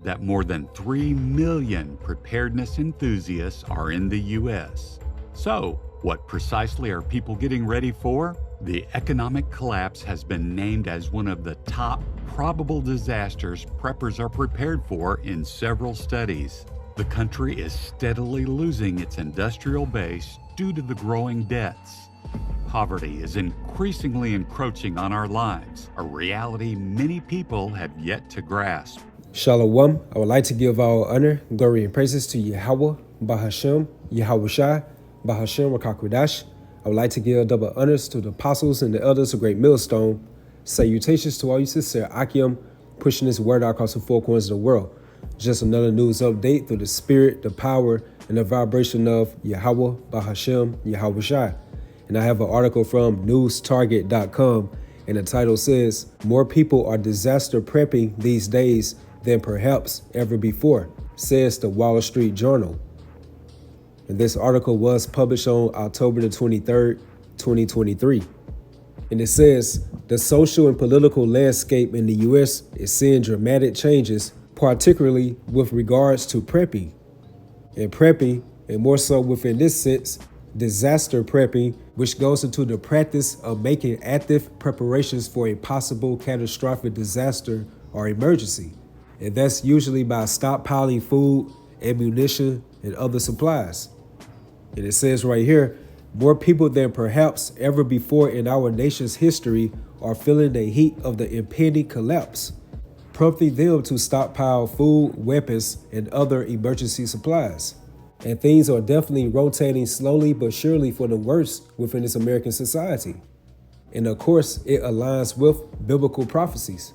that more than 3 million preparedness enthusiasts are in the U.S. So, what precisely are people getting ready for? The economic collapse has been named as one of the top probable disasters preppers are prepared for in several studies. The country is steadily losing its industrial base due to the growing debts. Poverty is increasingly encroaching on our lives, a reality many people have yet to grasp. Shalom. I would like to give all honor, glory, and praises to Yahweh, Bahashem, Yahushai, Bahashem Rakakwadash. I would like to give double honors to the apostles and the elders of Great Millstone. Salutations to all you sincere Akim, pushing this word out across the four corners of the world. Just another news update through the spirit, the power, and the vibration of Yahweh, Bahashem, Yahushai. And I have an article from newstarget.com, and the title says, "More people are disaster prepping these days than perhaps ever before," says the Wall Street Journal. And this article was published on October the 23rd, 2023. And it says, the social and political landscape in the U.S. is seeing dramatic changes, particularly with regards to prepping. And prepping, and more so within this sense, disaster prepping, which goes into the practice of making active preparations for a possible catastrophic disaster or emergency. And that's usually by stockpiling food, ammunition, and other supplies. And it says right here, more people than perhaps ever before in our nation's history are feeling the heat of the impending collapse, prompting them to stockpile food, weapons, and other emergency supplies. And things are definitely rotating slowly but surely for the worse within this American society. And of course, it aligns with biblical prophecies.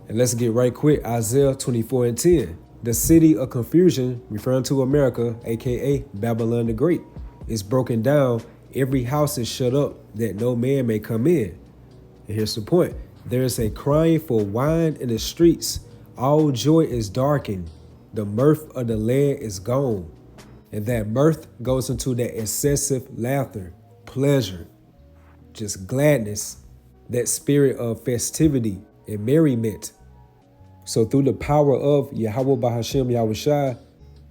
And let's get right quick, Isaiah 24:10. The city of confusion, referring to America, aka Babylon the Great, is broken down. Every house is shut up that no man may come in. And here's the point. There is a crying for wine in the streets. All joy is darkened. The mirth of the land is gone. And that mirth goes into that excessive laughter, pleasure, just gladness, that spirit of festivity and merriment. So through the power of Yahweh Bahashem Yahushai,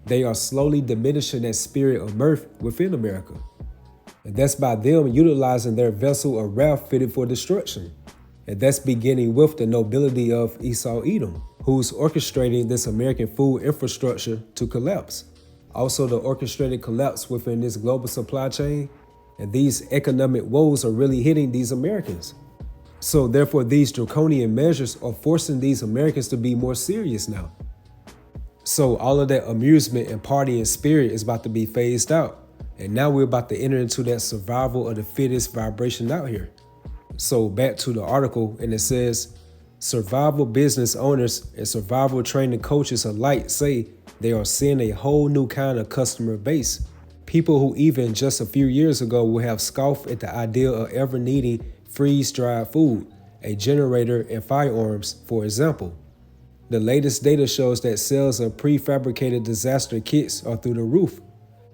they are slowly diminishing that spirit of mirth within America. And that's by them utilizing their vessel of wrath fitted for destruction. And that's beginning with the nobility of Esau Edom, who's orchestrating this American food infrastructure to collapse. Also, the orchestrated collapse within this global supply chain, and these economic woes are really hitting these Americans. So therefore, these draconian measures are forcing these Americans to be more serious now. So all of that amusement and partying spirit is about to be phased out. And now we're about to enter into that survival of the fittest vibration out here. So back to the article, and it says, survival business owners and survival training coaches alike say they are seeing a whole new kind of customer base. People who even just a few years ago would have scoffed at the idea of ever needing freeze-dried food, a generator, and firearms, for example. The latest data shows that sales of prefabricated disaster kits are through the roof.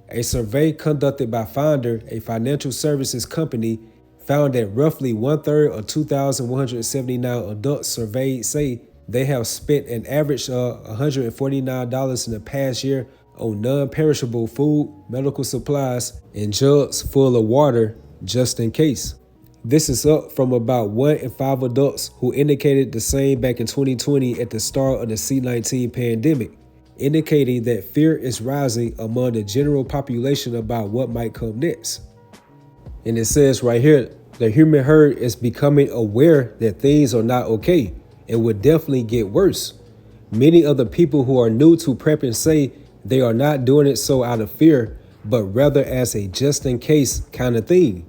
A survey conducted by Finder, a financial services company, found that roughly 1/3 of 2,179 adults surveyed say they have spent an average of $149 in the past year on non-perishable food, medical supplies, and jugs full of water just in case. This is up from about 1 in 5 adults who indicated the same back in 2020 at the start of the C-19 pandemic, indicating that fear is rising among the general population about what might come next. And it says right here, the human herd is becoming aware that things are not okay and would definitely get worse. Many of the people who are new to prepping say they are not doing it so out of fear, but rather as a just in case kind of thing.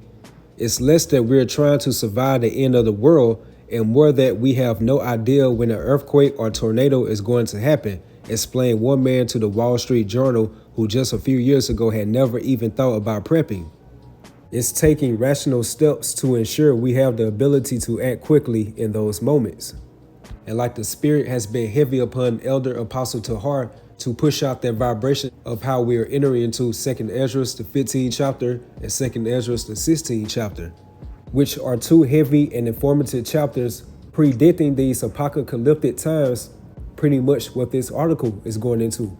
It's less that we're trying to survive the end of the world and more that we have no idea when an earthquake or tornado is going to happen, explained one man to the Wall Street Journal who just a few years ago had never even thought about prepping. It's taking rational steps to ensure we have the ability to act quickly in those moments. And like the spirit has been heavy upon Elder Apostle Tahar to push out that vibration of how we are entering into 2nd Esdras, the 15th chapter, and 2nd Esdras, the 16th chapter, which are two heavy and informative chapters predicting these apocalyptic times pretty much what this article is going into.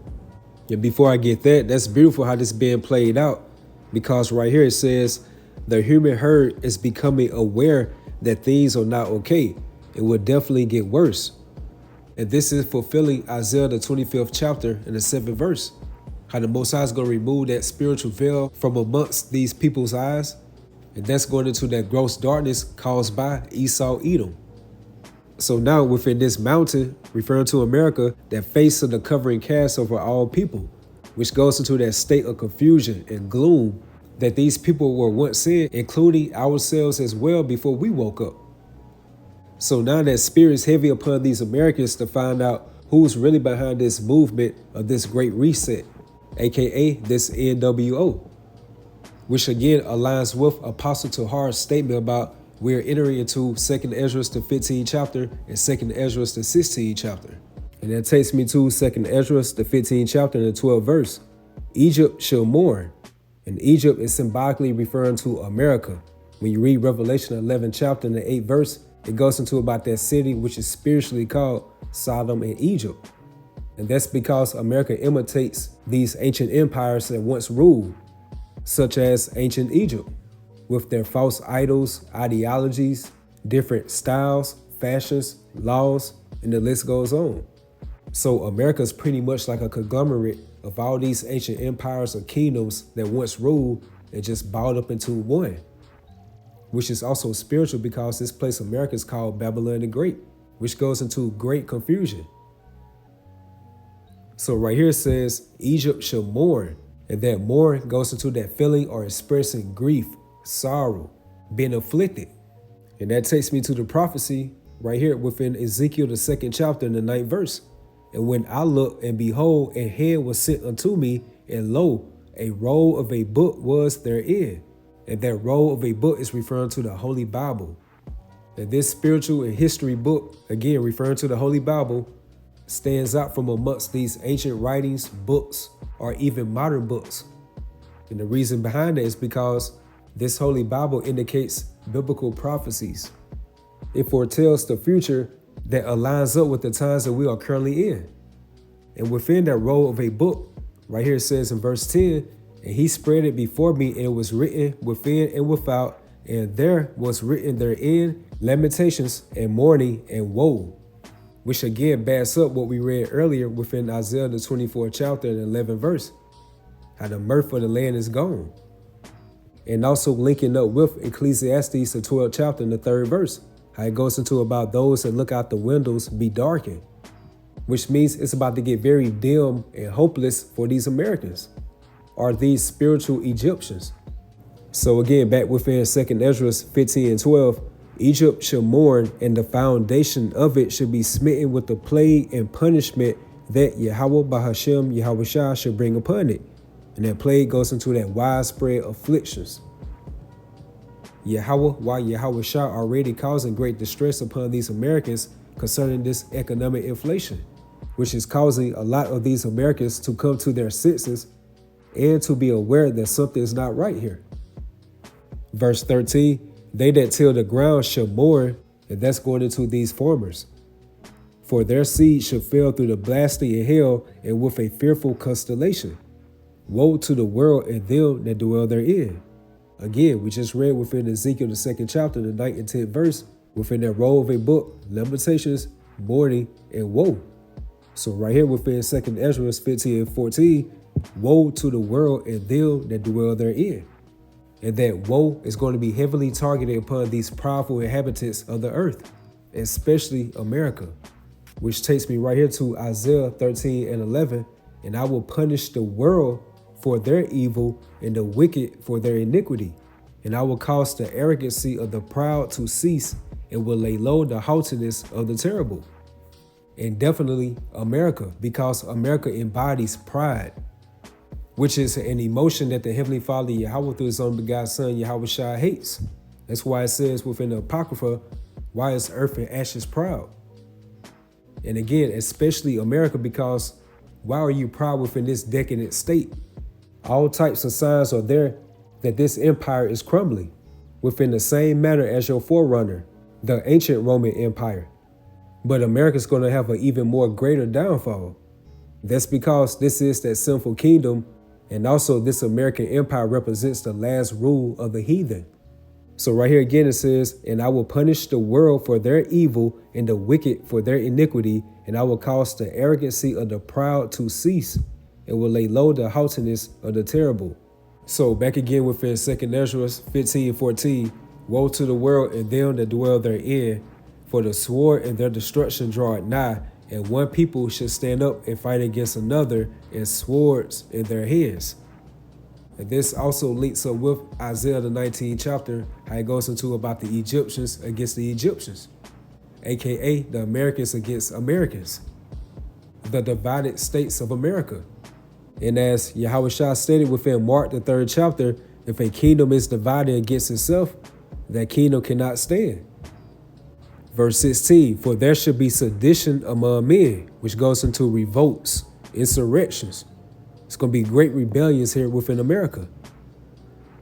And before I get that, that's beautiful how this is being played out, because right here it says the human herd is becoming aware that things are not okay. It will definitely get worse. And this is fulfilling Isaiah the 25th chapter and the 7th verse. How the Most High is going to remove that spiritual veil from amongst these people's eyes. And that's going into that gross darkness caused by Esau, Edom. So now within this mountain, referring to America, that face of the covering cast over all people, which goes into that state of confusion and gloom that these people were once in, including ourselves as well before we woke up. So now that spirit is heavy upon these Americans to find out who's really behind this movement of this great reset, aka this NWO, which again aligns with Apostle Tahar's statement about we're entering into 2nd Esdras the 15th chapter and 2nd Esdras the 16th chapter. And that takes me to 2nd Esdras the 15th chapter and the 12th verse. Egypt shall mourn. And Egypt is symbolically referring to America. When you read Revelation 11 chapter and the 8th verse, it goes into about that city which is spiritually called Sodom and Egypt. And that's because America imitates these ancient empires that once ruled, such as ancient Egypt, with their false idols, ideologies, different styles, fashions, laws, and the list goes on. So America is pretty much like a conglomerate of all these ancient empires or kingdoms that once ruled and just balled up into one, which is also spiritual because this place America is called Babylon the Great, which goes into great confusion. So right here it says Egypt shall mourn, and that mourn goes into that feeling or expressing grief, sorrow, being afflicted. And that takes me to the prophecy right here within Ezekiel the 2nd chapter and the 9th verse. And when I looked, and behold, a hand was sent unto me, and lo, a roll of a book was therein. And that roll of a book is referring to the Holy Bible. And this spiritual and history book, again referring to the Holy Bible, stands out from amongst these ancient writings, books, or even modern books. And the reason behind that is because this Holy Bible indicates biblical prophecies. It foretells the future that aligns up with the times that we are currently in. And within that roll of a book, right here it says in verse 10, and he spread it before me, and it was written within and without, and there was written therein lamentations and mourning and woe, which again backs up what we read earlier within Isaiah the 24th chapter and 11th verse, how the mirth of the land is gone. And also linking up with Ecclesiastes the 12th chapter and the 3rd verse, how it goes into about those that look out the windows be darkened, which means it's about to get very dim and hopeless for these Americans, or these spiritual Egyptians. So again, back within 2nd Esdras 15 and 12, Egypt shall mourn, and the foundation of it should be smitten with the plague and punishment that Yahweh Bahashem Yahushua should bring upon it. And that plague goes into that widespread afflictions. Yahweh, while Yahushua already causing great distress upon these Americans concerning this economic inflation, which is causing a lot of these Americans to come to their senses and to be aware that something is not right here. Verse 13, they that till the ground shall mourn, and that's going into these farmers. For their seed shall fail through the blasting in hell, and with a fearful constellation. Woe to the world and them that dwell therein. Again, we just read within Ezekiel the 2nd chapter, the 9th and 10th verse, within that roll of a book, lamentations, mourning, and woe. So right here within 2nd Esdras 15 and 14, woe to the world and them that dwell therein. And that woe is going to be heavily targeted upon these powerful inhabitants of the earth, especially America, which takes me right here to Isaiah 13 and 11. And I will punish the world for their evil and the wicked for their iniquity. And I will cause the arrogancy of the proud to cease, and will lay low the haughtiness of the terrible. And definitely America, because America embodies pride, which is an emotion that the Heavenly Father Yahweh through his own begotten Son Yahushua hates. That's why it says within the Apocrypha, why is earth and ashes proud? And again, especially America, because why are you proud within this decadent state? All types of signs are there that this empire is crumbling within the same manner as your forerunner, the ancient Roman Empire, But America's going to have an even more greater downfall. That's because this is that sinful kingdom, and also this American empire represents the last rule of the heathen. So right here again it says, and I will punish the world for their evil and the wicked for their iniquity, and I will cause the arrogancy of the proud to cease, and will lay low the haughtiness of the terrible. So back again within 2 Esdras 15:14, woe to the world and them that dwell therein, for the sword and their destruction draweth nigh, and one people should stand up and fight against another, and swords in their hands. And this also links up with Isaiah the 19th chapter, how it goes into about the Egyptians against the Egyptians, aka the Americans against Americans, the divided states of America. And as Yahushua stated within Mark the 3rd chapter, if a kingdom is divided against itself, that kingdom cannot stand. Verse 16, for there should be sedition among men, which goes into revolts, insurrections. It's going to be great rebellions here within America.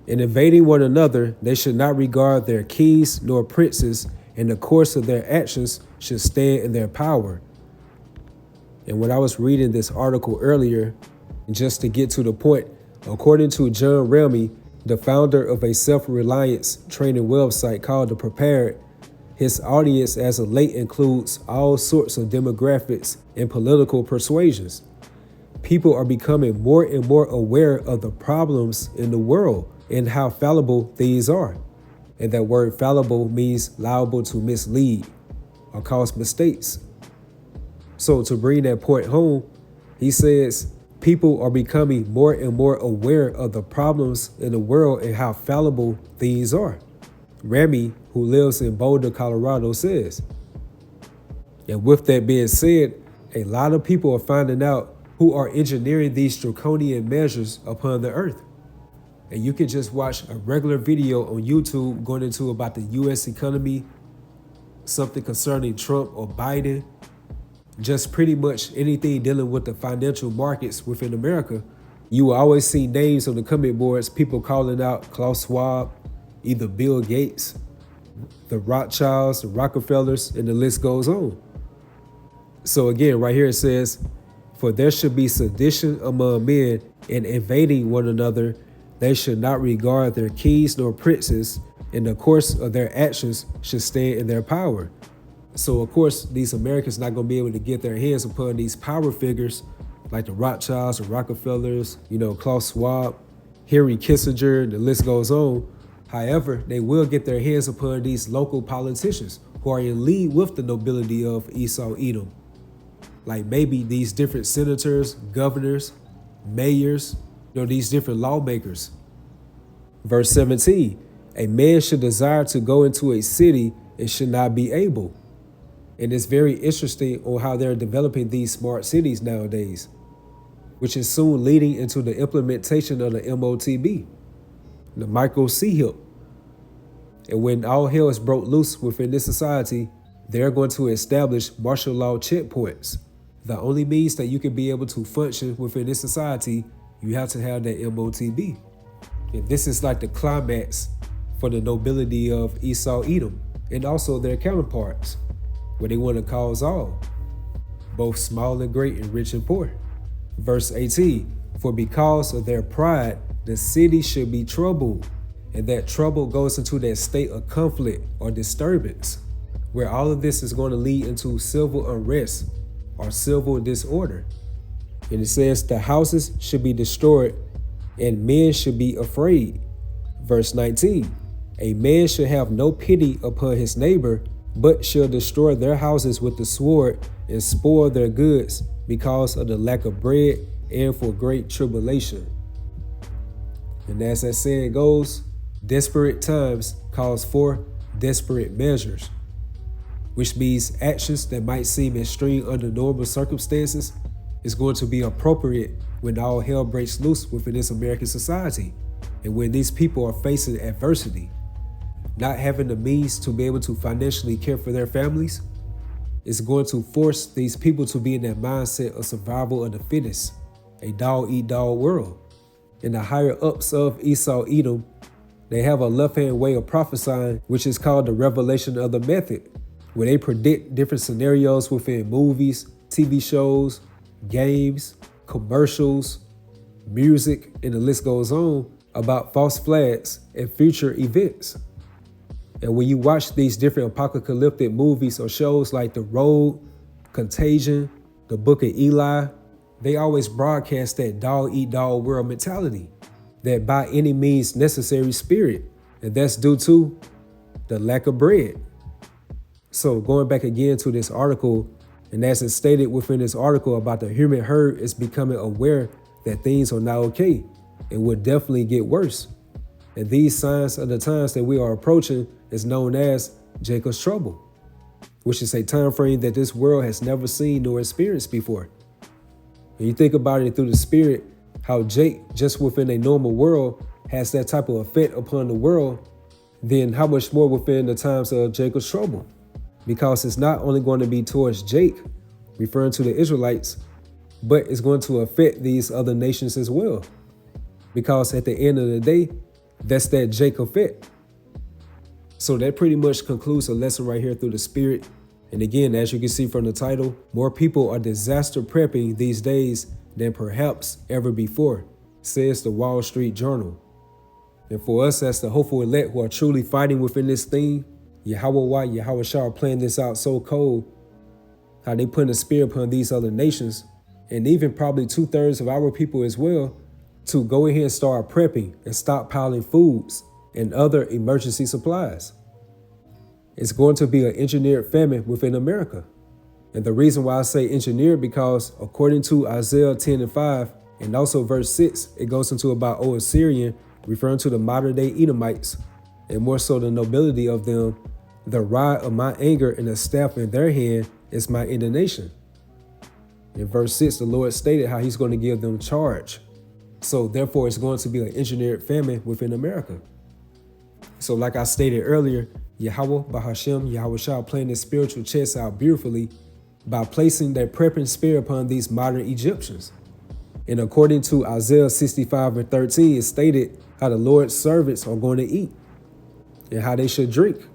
In invading one another, they should not regard their kings nor princes, and the course of their actions should stand in their power. And when I was reading this article earlier, just to get to the point, according to John Ramey, the founder of a self-reliance training website called The Prepared, his audience as of late includes all sorts of demographics and political persuasions. People are becoming more and more aware of the problems in the world and how fallible these are. And that word fallible means liable to mislead or cause mistakes. So to bring that point home, he says people are becoming more and more aware of the problems in the world and how fallible these are. Rami, who lives in Boulder, Colorado, says. And with that being said, a lot of people are finding out who are engineering these draconian measures upon the earth. And you can just watch a regular video on YouTube going into about the U.S. economy, something concerning Trump or Biden, just pretty much anything dealing with the financial markets within America. You will always see names on the comment boards, people calling out Klaus Schwab, either Bill Gates, the Rothschilds, the Rockefellers, and the list goes on. So again, right here it says, for there should be sedition among men, and invading one another, they should not regard their kings nor princes, and the course of their actions should stand in their power. So of course, these Americans not going to be able to get their hands upon these power figures like the Rothschilds, the Rockefellers, Klaus Schwab, Henry Kissinger, the list goes on. However, they will get their hands upon these local politicians who are in league with the nobility of Esau Edom. Like maybe these different senators, governors, mayors, these different lawmakers. Verse 17, a man should desire to go into a city and should not be able. And it's very interesting on how they're developing these smart cities nowadays, which is soon leading into the implementation of the MOTB, the micro C-HIP. And when all hell is broke loose within this society, they're going to establish martial law checkpoints. The only means that you can be able to function within this society, you have to have that MOTB. And this is like the climax for the nobility of Esau Edom and also their counterparts, where they want to cause all, both small and great and rich and poor. Verse 18, for because of their pride, the city should be troubled. And that trouble goes into that state of conflict or disturbance, where all of this is going to lead into civil unrest or civil disorder. And it says the houses should be destroyed and men should be afraid. Verse 19, a man should have no pity upon his neighbor, but shall destroy their houses with the sword and spoil their goods because of the lack of bread and for great tribulation. And as that saying goes, desperate times calls for desperate measures, which means actions that might seem extreme under normal circumstances is going to be appropriate when all hell breaks loose within this American society and when these people are facing adversity. Not having the means to be able to financially care for their families is going to force these people to be in that mindset of survival of the fittest, a dog-eat-dog world. And the higher ups of Esau Edom, they have a left-hand way of prophesying, which is called the revelation of the method, where they predict different scenarios within movies, TV shows, games, commercials, music, and the list goes on about false flags and future events. And when you watch these different apocalyptic movies or shows like The Road, Contagion, The Book of Eli, they always broadcast that dog-eat-dog world mentality, that by any means necessary spirit, and that's due to the lack of bread. So going back again to this article, and as it's stated within this article about the human herd is becoming aware that things are not okay and will definitely get worse. And these signs of the times that we are approaching is known as Jacob's trouble, which is a time frame that this world has never seen nor experienced before. When you think about it through the spirit, how Jake, just within a normal world, has that type of effect upon the world, then how much more within the times of Jacob's trouble? Because it's not only going to be towards Jake, referring to the Israelites, but it's going to affect these other nations as well. Because at the end of the day, that's that Jake effect. So that pretty much concludes a lesson right here through the spirit. And again, as you can see from the title, more people are disaster prepping these days than perhaps ever before, says the Wall Street Journal. And for us as the hopeful elect who are truly fighting within this thing, Yahweh Shah are playing this out so cold, how they putting a spear upon these other nations, and even probably 2/3 of our people as well, to go ahead and start prepping and stockpiling foods and other emergency supplies. It's going to be an engineered famine within America. And the reason why I say engineered, because according to Isaiah 10:5 and also verse 6, it goes into about O Assyrian, referring to the modern day Edomites, and more so the nobility of them. The rod of my anger and the staff in their hand is my indignation. In verse 6, the Lord stated how he's going to give them charge. So therefore, it's going to be an engineered famine within America. So like I stated earlier, Yahweh Bahashem, Yahweh Shah playing this spiritual chess out beautifully by placing that prepping spear upon these modern Egyptians. And according to Isaiah 65:13, it stated how the Lord's servants are going to eat and how they should drink.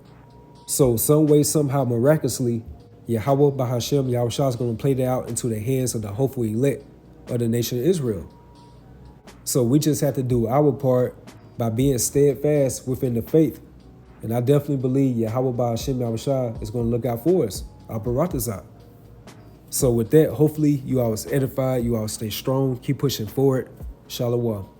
So some way, somehow, miraculously, Yahweh Bahashem, Yahweh Shah is going to play that out into the hands of the hopeful elect of the nation of Israel. So we just have to do our part by being steadfast within the faith. And I definitely believe Yahweh Bahashem, Yahweh Shah is going to look out for us. Baratazah. So with that, hopefully you all was edified, you all stay strong, keep pushing forward. Shalom.